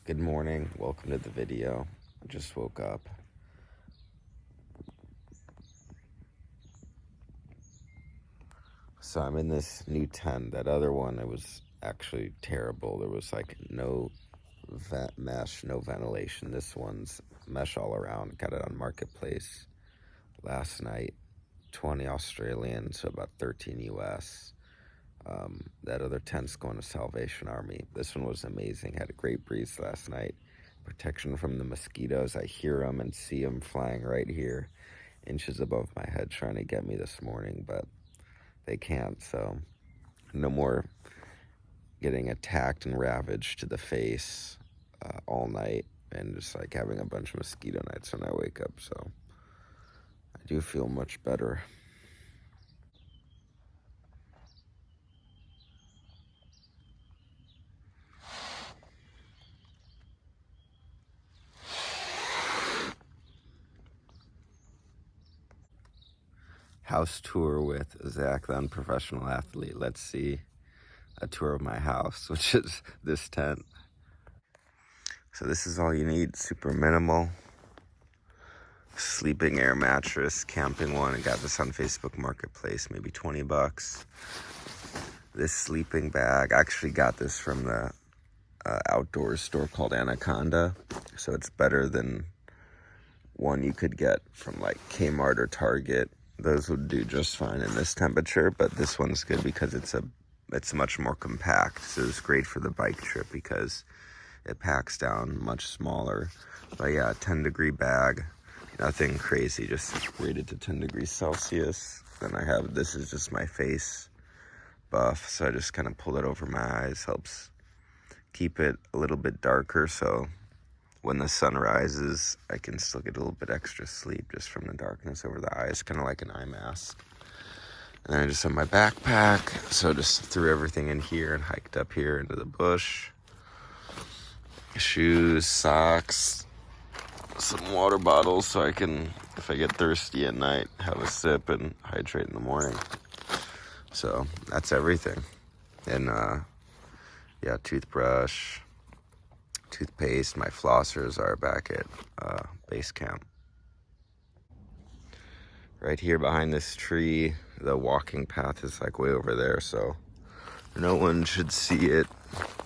Good morning, welcome to the video. I just woke up. So I'm in this new tent. That other one, it was actually terrible. There was like no mesh, no ventilation. This one's mesh all around. Got it on Marketplace last night. 20 Australian, so about 13 US. That other tent's going to Salvation Army. This one was amazing. Had a great breeze last night. Protection from the mosquitoes. I hear them and see them flying right here, inches above my head, trying to get me this morning, but they can't. So no more getting attacked and ravaged to the face all night, and just like having a bunch of mosquito nights when I wake up. So I do feel much better. House tour with Zach, the unprofessional athlete. Let's see a tour of my house, which is this tent. So this is all you need. Super minimal. Sleeping air mattress, camping one. I got this on Facebook Marketplace, maybe 20 bucks. This sleeping bag, I actually got this from the outdoor store called Anaconda. So it's better than one you could get from like Kmart or Target. Those would do just fine in this temperature, but this one's good because it's much more compact. So it's great for the bike trip because it packs down much smaller. But yeah, 10-degree bag, nothing crazy, just rated to 10 degrees Celsius. Then I have, this is just my face buff, so I just kind of pull it over my eyes, helps keep it a little bit darker, so when the sun rises, I can still get a little bit extra sleep just from the darkness over the eyes, kind of like an eye mask. And then I just have my backpack, so just threw everything in here and hiked up here into the bush. Shoes, socks, some water bottles so I can, if I get thirsty at night, have a sip and hydrate in the morning. So that's everything. And yeah, toothbrush, toothpaste. My flossers are back at base camp. Right here behind this tree, the walking path is like way over there, so no one should see it.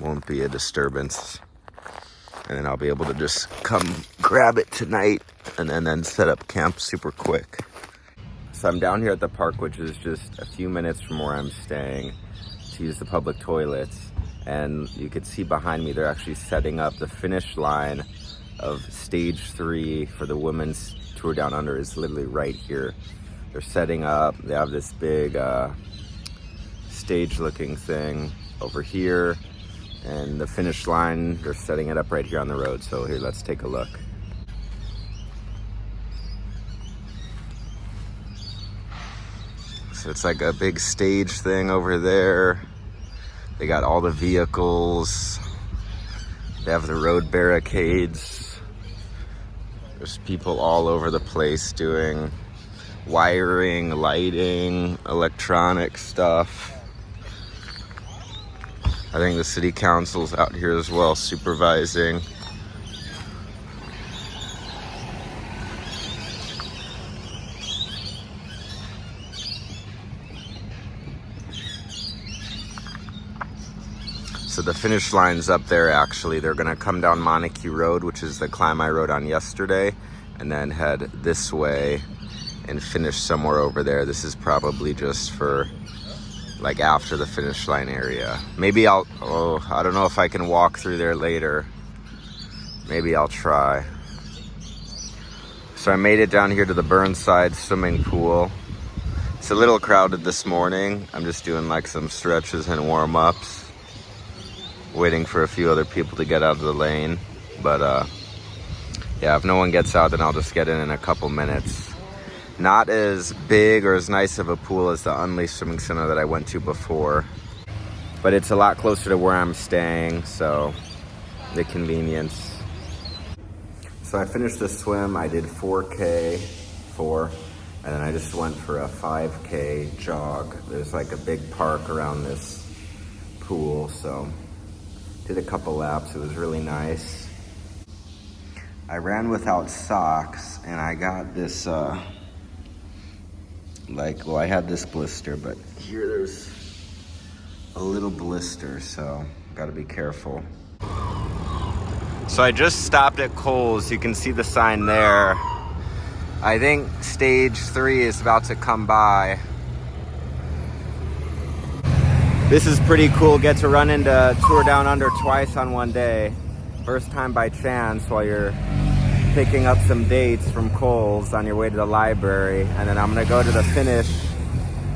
Won't be a disturbance. And then I'll be able to just come grab it tonight and then set up camp super quick. So I'm down here at the park, which is just a few minutes from where I'm staying, to use the public toilets. And you could see behind me, they're actually setting up the finish line of stage 3 for the women's tour down under is literally right here. They're setting up, they have this big stage looking thing over here. And the finish line, they're setting it up right here on the road. So here, let's take a look. So it's like a big stage thing over there. They got all the vehicles. They have the road barricades. There's people all over the place doing wiring, lighting, electronic stuff. I think the city council's out here as well, supervising. So the finish line's up there actually. They're gonna come down Montague Road, which is the climb I rode on yesterday, and then head this way and finish somewhere over there. This is probably just for like after the finish line area. Maybe I don't know if I can walk through there later. Maybe I'll try. So I made it down here to the Burnside swimming pool. It's a little crowded this morning. I'm just doing like some stretches and warm-ups, waiting for a few other people to get out of the lane. But yeah, if no one gets out, then I'll just get in a couple minutes. Not as big or as nice of a pool as the Unleashed Swimming Center that I went to before, but it's a lot closer to where I'm staying, so the convenience. So I finished the swim. I did 4K, and then I just went for a 5K jog. There's like a big park around this pool, so did a couple laps. It was really nice. I ran without socks, and I got this, I had this blister, but here there's a little blister, so gotta be careful. So I just stopped at Kohl's. You can see the sign there. I think stage 3 is about to come by. This is pretty cool. Get to run into Tour Down Under twice on one day. First time by chance while you're picking up some dates from Kohl's on your way to the library. And then I'm gonna go to the finish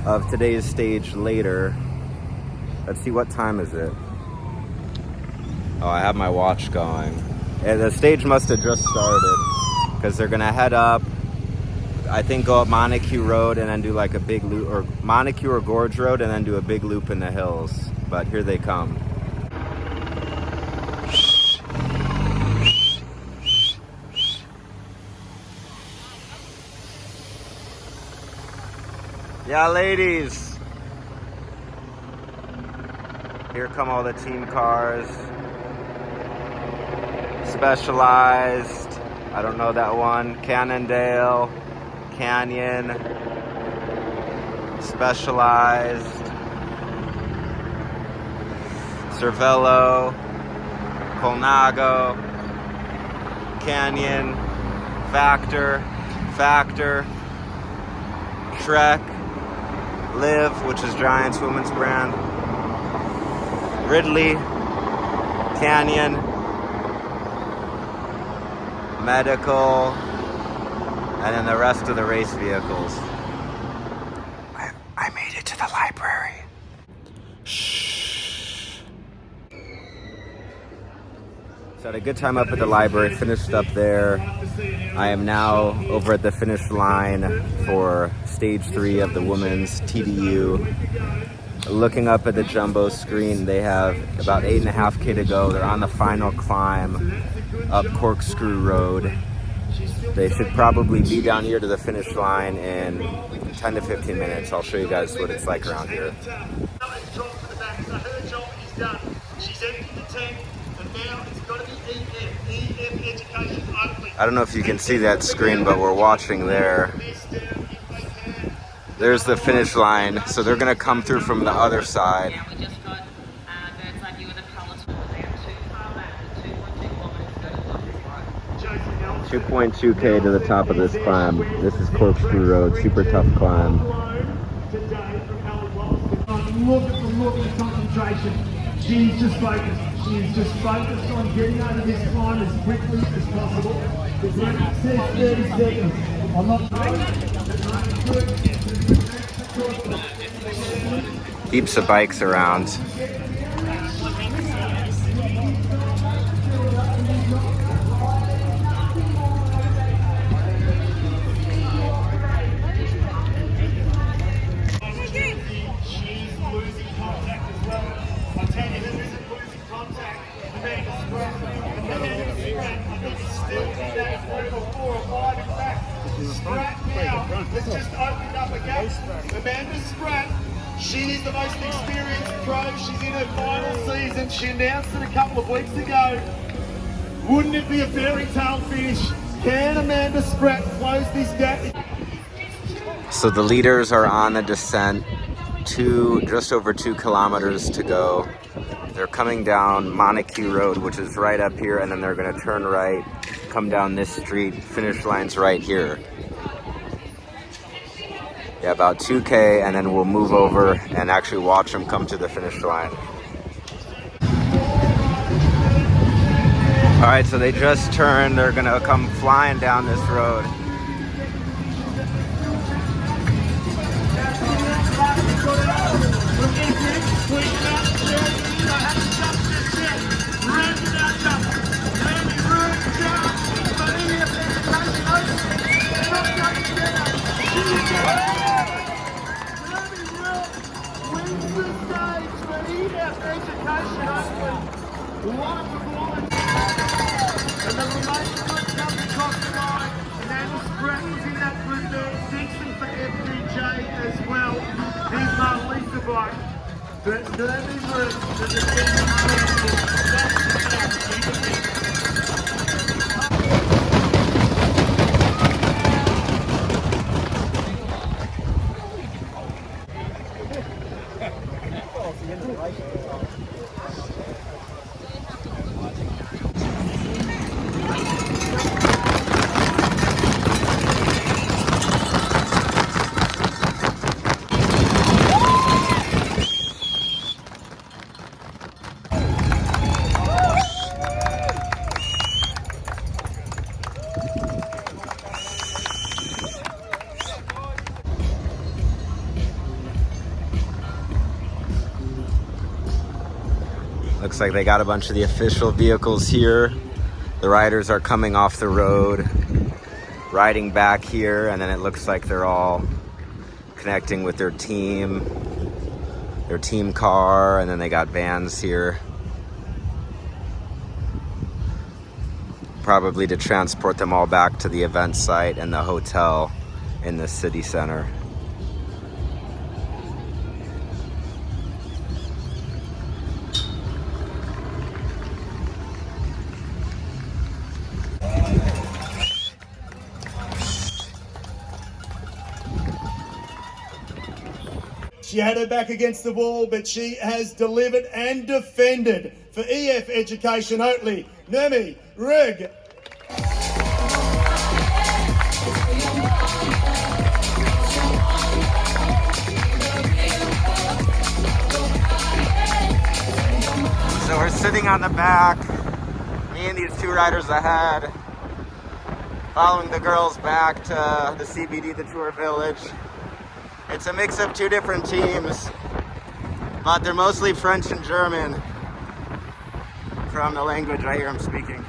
of today's stage later. Let's see, what time is it? Oh, I have my watch going. Yeah, the stage must have just started because they're gonna head up, I think go up Montague Road and then do like a big loop, or Montague or Gorge Road and then do a big loop in the hills. But here they come. Yeah, ladies. Here come all the team cars. Specialized. I don't know that one. Cannondale. Canyon, Specialized, Cervelo, Colnago, Canyon, Factor, Trek, Live, which is Giants women's brand, Ridley, Canyon, Medical, and then the rest of the race vehicles. I made it to the library. Shh. So I had a good time up at the library, finished up there. I am now over at the finish line for stage 3 of the women's TDU. Looking up at the jumbo screen, they have about 8.5K to go. They're on the final climb up Corkscrew Road. They should probably be down here to the finish line in 10 to 15 minutes. I'll show you guys what it's like around here. I don't know if you can see that screen, but we're watching there. There's the finish line. So they're going to come through from the other side. 2.2K to the top of this climb. This is Corkscrew Road, super tough climb. Look at the concentration. She's just focused. She's just focused on getting over this climb as quickly as possible. It says 30 seconds. I'm not Heaps of bikes around. Let's just open it up again. Amanda Spratt, she is the most experienced pro. She's in her final season. She announced it a couple of weeks ago. Wouldn't it be a fairy tale finish? Can Amanda Spratt close this gap? So the leaders are on the descent, just over 2 kilometers to go. They're coming down Montague Road, which is right up here, and then they're going to turn right, come down this street. Finish line's right here. Yeah, about 2K, and then we'll move over and actually watch them come to the finish line. All right, so they just turned. They're gonna come flying down this road. And the remaining group comes across the line. Amanda Spratt is in that group there. Dixon for FDJ as well. Here's Marlisa bike. But Derby Root, the defending champion. That's the like they got a bunch of the official vehicles here. The riders are coming off the road, riding back here, and then it looks like they're all connecting with their team car, and then they got vans here. Probably to transport them all back to the event site and the hotel in the city center. She had her back against the wall, but she has delivered and defended for EF Education Oatley, Nemi Rig. So we're sitting on the back, me and these two riders ahead, following the girls back to the CBD, the tour village. It's a mix of two different teams, but they're mostly French and German from the language I hear them speaking.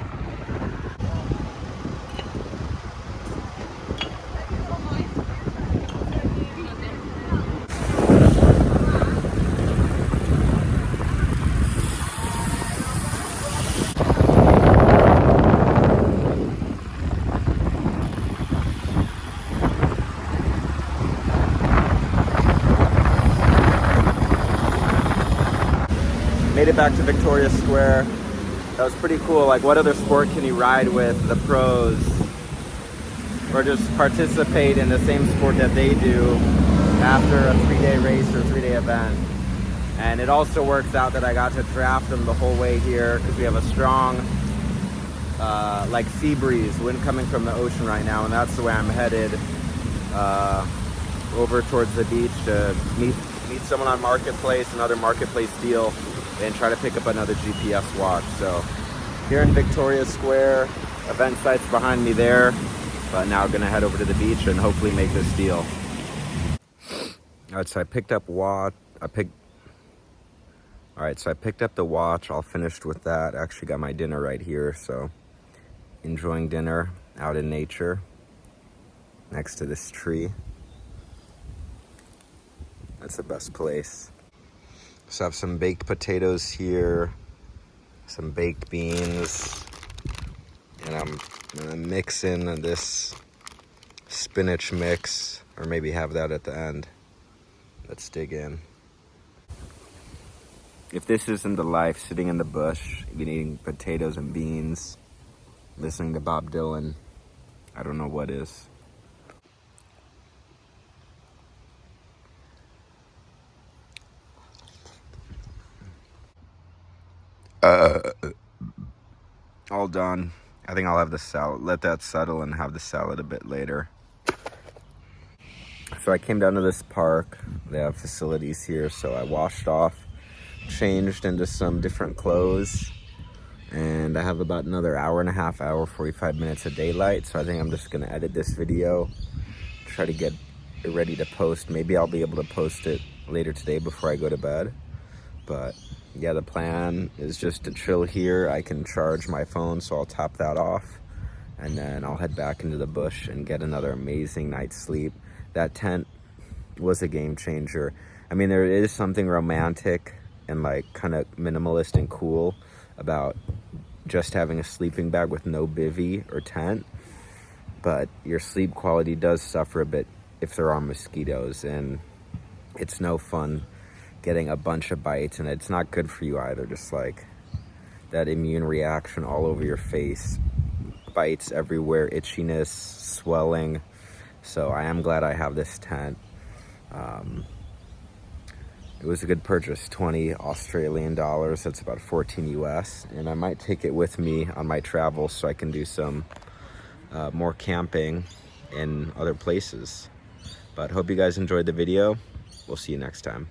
Made it back to Victoria Square. That was pretty cool. Like, what other sport can you ride with the pros or just participate in the same sport that they do after a 3-day race or 3-day event? And it also works out that I got to draft them the whole way here because we have a strong like sea breeze, wind coming from the ocean right now, and that's the way I'm headed over towards the beach to meet someone on Marketplace, another Marketplace deal, and try to pick up another GPS watch. So here in Victoria Square, event site's behind me there, but now gonna head over to the beach and hopefully make this deal. All right, so I picked up the watch, all finished with that. Actually got my dinner right here, so enjoying dinner out in nature next to this tree. That's the best place. So I have some baked potatoes here, some baked beans, and I'm gonna mix in this spinach mix, or maybe have that at the end. Let's dig in. If this isn't the life, sitting in the bush, eating potatoes and beans, listening to Bob Dylan, I don't know what is. All done. I think I'll have the salad, let that settle and have the salad a bit later. So I came down to this park. They have facilities here, so I washed off, changed into some different clothes, and I have about another hour and a half, 45 minutes of daylight. So I think I'm just gonna edit this video, try to get it ready to post. Maybe I'll be able to post it later today before I go to bed. But yeah, the plan is just to chill here. I can charge my phone, so I'll top that off, and then I'll head back into the bush and get another amazing night's sleep. That tent was a game changer. I mean, there is something romantic and like kind of minimalist and cool about just having a sleeping bag with no bivvy or tent, but your sleep quality does suffer a bit if there are mosquitoes, and it's no fun getting a bunch of bites, and it's not good for you either. Just like that immune reaction all over your face, bites everywhere, itchiness, swelling. So I am glad I have this tent. It was a good purchase, 20 Australian dollars. That's about 14 US. And I might take it with me on my travels so I can do some more camping in other places. But hope you guys enjoyed the video. We'll see you next time.